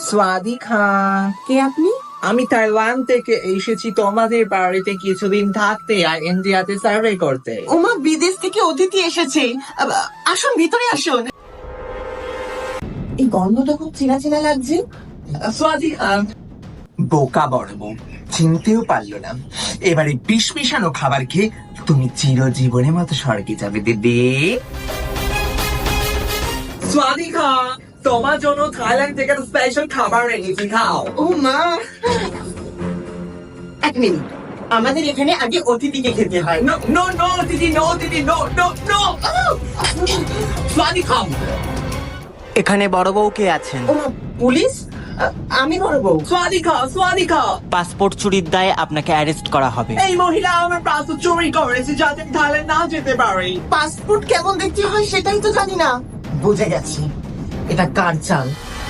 স্বাদিকা, কে আপনি? আমি থাইল্যান্ড থেকে এসেছি তোমাদের বাড়িতে কিছুদিন থাকতে আর ইন্ডিয়াতে সার্ভে করতে। ওমা, বিদেশ থেকে অতিথি এসেছে। আসুন, ভিতরে আসুন। এই গন্ধটা খুব চেনা চেনা লাগছে। স্বাদিকা, বোকা বড় বউ, চিনতেও পারলো না। এবারে বিষ মিশানো খাবার খেয়ে তুমি চিরজীবনের মতো স্বর্গে যাবে দিদি। স্বাদিকা, তোমার জন্য থাইল্যান্ড থেকে স্পেশাল খাবার এনেছি, খাও। ও মা, এক মিনিট, আমাদের এখানে আগে অতিথিকে খেতে হয়। No, no, no, দিদি, no, দিদি, no, no, no. স্বাদিকা, এখানে বড় বউ কে আছেন? ও মা, পুলিশ? আমি বড় বউ। স্বাদিকা, স্বাদিকা, পাসপোর্ট চুরির দায়ে আপনাকে অ্যারেস্ট করা হবে। এই মহিলা আমার পাসপোর্ট চুরি করেছে যাতে আমি থাইল্যান্ড না যেতে পারি। পাসপোর্ট কেমন দেখতে হয় সেটাই তো জানি না। বুঝে গেছি, এটা কার চাল।